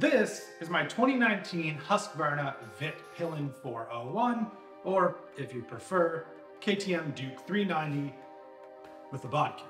This is my 2019 Husqvarna Vitpilen 401, or if you prefer, KTM Duke 390 with a body kit.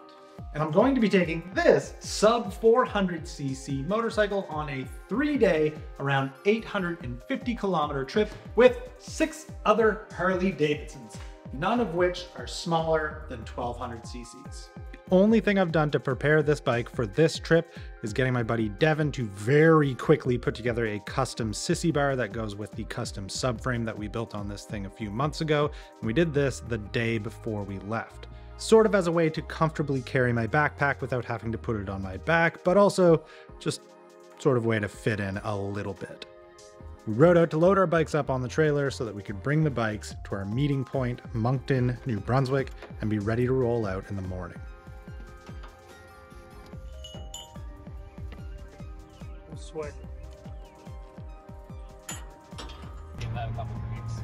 And I'm going to be taking this sub 400cc motorcycle on a 3-day, around 850 kilometer trip with 6 other Harley Davidsons, none of which are smaller than 1200 cc's. The only thing I've done to prepare this bike for this trip is getting my buddy Devin to very quickly put together a custom sissy bar that goes with the custom subframe that we built on this thing a few months ago. And we did this the day before we left, sort of as a way to comfortably carry my backpack without having to put it on my back, but also just sort of way to fit in a little bit. We rode out to load our bikes up on the trailer so that we could bring the bikes to our meeting point, Moncton, New Brunswick, and be ready to roll out in the morning. Sweat. Give that a couple of weeks.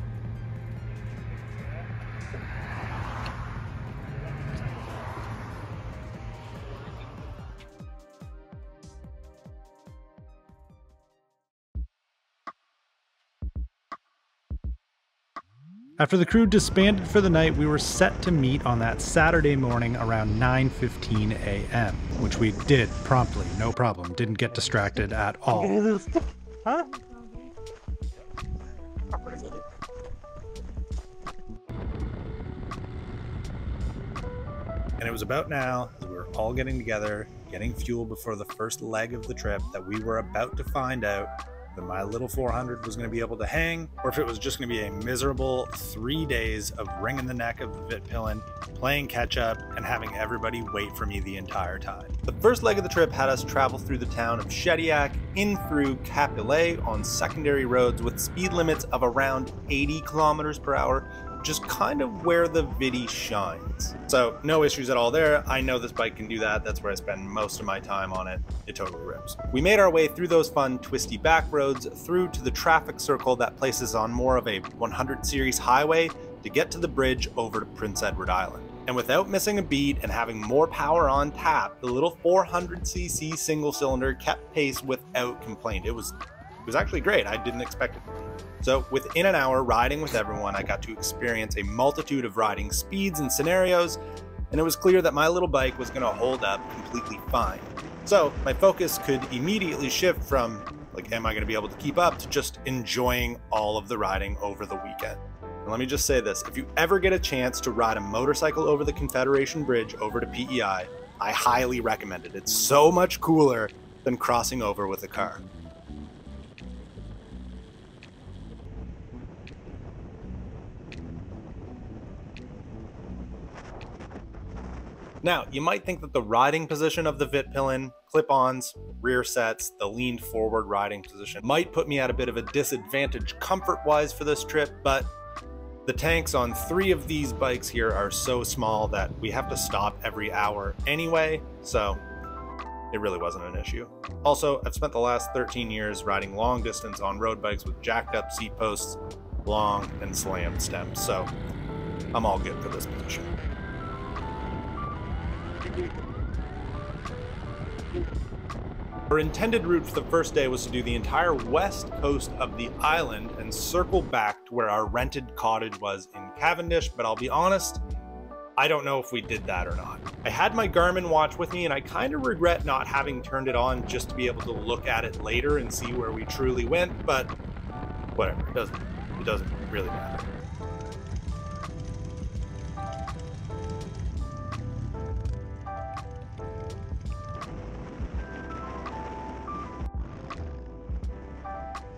After the crew disbanded for the night, we were set to meet on that Saturday morning around 9:15 a.m., which we did promptly, no problem, didn't get distracted at all. Huh? And it was about now, as we were all getting together, getting fuel before the first leg of the trip, that we were about to find out that my little 400 was going to be able to hang, or if it was just going to be a miserable 3 days of wringing the neck of the Vitpilen, playing catch up, and having everybody wait for me the entire time. The first leg of the trip had us travel through the town of Shediac, in through Capillet on secondary roads with speed limits of around 80 kilometers per hour, just kind of where the Viti shines. So no issues at all there. I know this bike can do that. That's where I spend most of my time on it. It totally rips. We made our way through those fun twisty back roads through to the traffic circle that places on more of a 100 series highway to get to the bridge over to Prince Edward Island. And without missing a beat and having more power on tap, the little 400cc single cylinder kept pace without complaint. It was actually great. I didn't expect it. So within an hour riding with everyone, I got to experience a multitude of riding speeds and scenarios, and it was clear that my little bike was going to hold up completely fine. So my focus could immediately shift from, like, am I going to be able to keep up, to just enjoying all of the riding over the weekend. And let me just say this, if you ever get a chance to ride a motorcycle over the Confederation Bridge over to PEI, I highly recommend it. It's so much cooler than crossing over with a car. Now, you might think that the riding position of the Vitpilen, clip-ons, rear sets, the leaned forward riding position might put me at a bit of a disadvantage comfort-wise for this trip, but the tanks on 3 of these bikes here are so small that we have to stop every hour anyway, so it really wasn't an issue. Also, I've spent the last 13 years riding long distance on road bikes with jacked up seat posts, long and slammed stems, so I'm all good for this position. Our intended route for the first day was to do the entire west coast of the island and circle back to where our rented cottage was in Cavendish, but I'll be honest, I don't know if we did that or not. I had my Garmin watch with me and I kind of regret not having turned it on just to be able to look at it later and see where we truly went, but whatever, it doesn't really matter.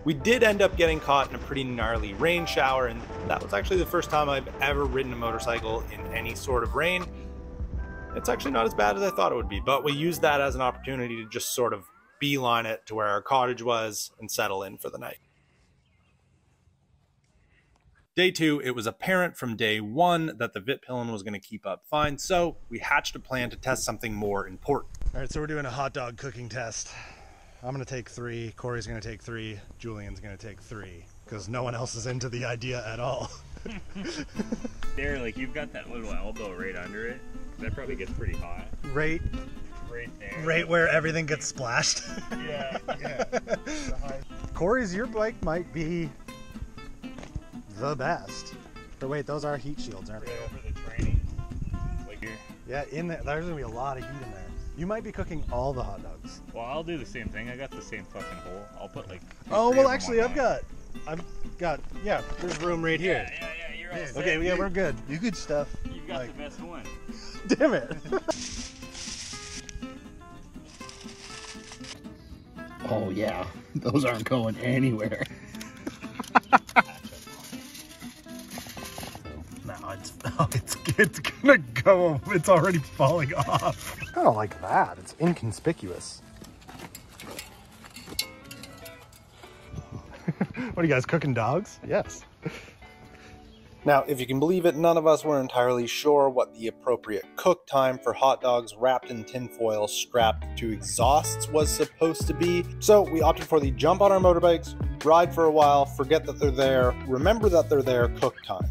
We did end up getting caught in a pretty gnarly rain shower, and that was actually the first time I've ever ridden a motorcycle in any sort of rain. It's actually not as bad as I thought it would be, but we used that as an opportunity to just sort of beeline it to where our cottage was and settle in for the night. Day 2, it was apparent from day 1 that the Vitpilen was going to keep up fine, so we hatched a plan to test something more important. All right, so we're doing a hot dog cooking test. I'm going to take 3, Corey's going to take 3, Julian's going to take 3, because no one else is into the idea at all. There, like, you've got that little elbow right under it. That probably gets pretty hot. Right there. right where everything gets splashed. Yeah. Corey's, your bike might be the best. But wait, those are heat shields, aren't they? Right over the training. Like here. Yeah, in there, there's gonna be a lot of heat in there. You might be cooking all the hot dogs. Well, I'll do the same thing. I got the same fucking hole. I'll put like. Oh, well, actually, I've got, yeah, there's room right here. Yeah, you're all set. Okay, yeah, we're good. You good stuff. You've got the best one. Damn it. Oh yeah, those aren't going anywhere. No, it's gonna go. It's already falling off. I don't like that. It's inconspicuous. What are you guys cooking, dogs? Yes. Now, if you can believe it, none of us were entirely sure what the appropriate cook time for hot dogs wrapped in tinfoil strapped to exhausts was supposed to be. So we opted for the jump on our motorbikes, ride for a while, forget that they're there, remember that they're there, cook time.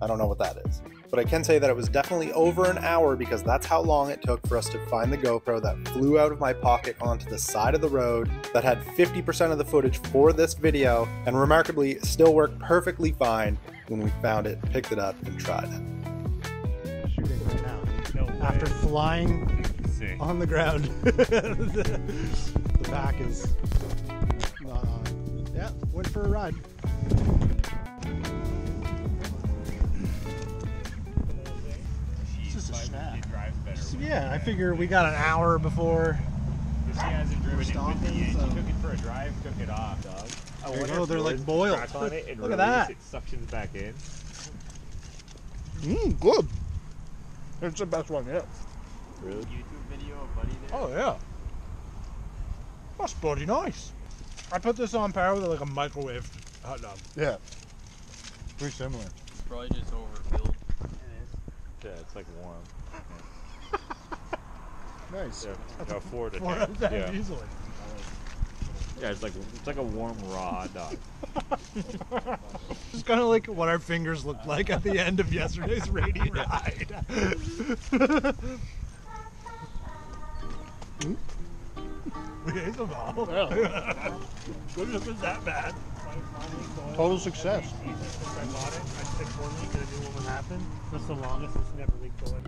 I don't know what that is. But I can say that it was definitely over an hour because that's how long it took for us to find the GoPro that flew out of my pocket onto the side of the road that had 50% of the footage for this video and remarkably still worked perfectly fine when we found it, picked it up, and tried it. Shooting right now. No way. After flying on the ground. The back is not on. Yeah, went for a ride. Yeah, I figure we got an hour before. She hasn't driven it with me yet. so- She took it for a drive, took it off, dog. There you go, they're like boiled. On it and Look at release that. It suctions back in. Good. It's the best one yet. Really? YouTube video of Buddy there? Oh yeah. That's bloody nice. I put this on par with like a microwave hot dog. Yeah. Pretty similar. It's probably just overfilled. Yeah, it's like warm. Nice. Yeah, about 4 to 10. Four out of 10 Yeah. easily. Yeah, it's like a warm raw hot dog. It's kind of like what our fingers looked like at the end of yesterday's rainy ride. We ate them all. Couldn't have been that bad. Total success. Since I bought it, I took 1 week and I knew what would happen. That's the longest it's never leaked oil.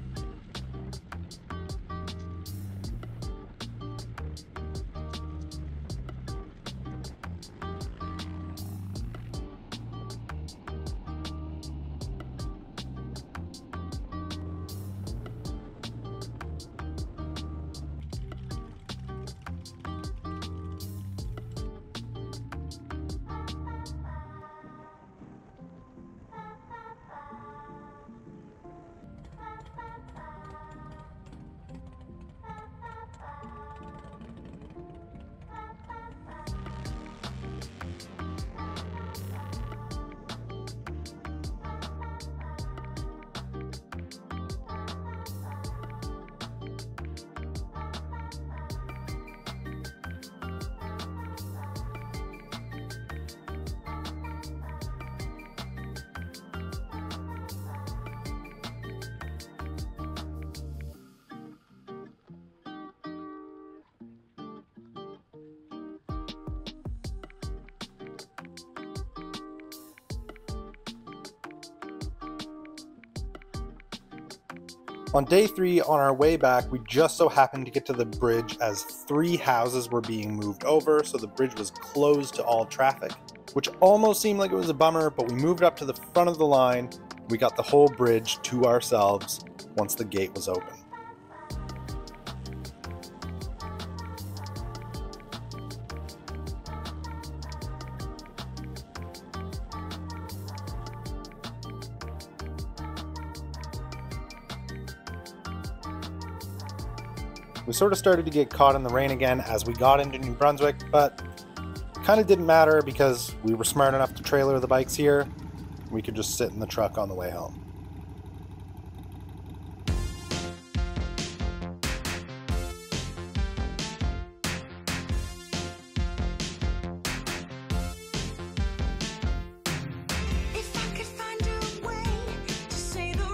On day 3, on our way back, we just so happened to get to the bridge as 3 houses were being moved over, so the bridge was closed to all traffic, which almost seemed like it was a bummer, but we moved up to the front of the line. We got the whole bridge to ourselves once the gate was open. We sort of started to get caught in the rain again as we got into New Brunswick, but kind of didn't matter because we were smart enough to trailer the bikes here. We could just sit in the truck on the way home.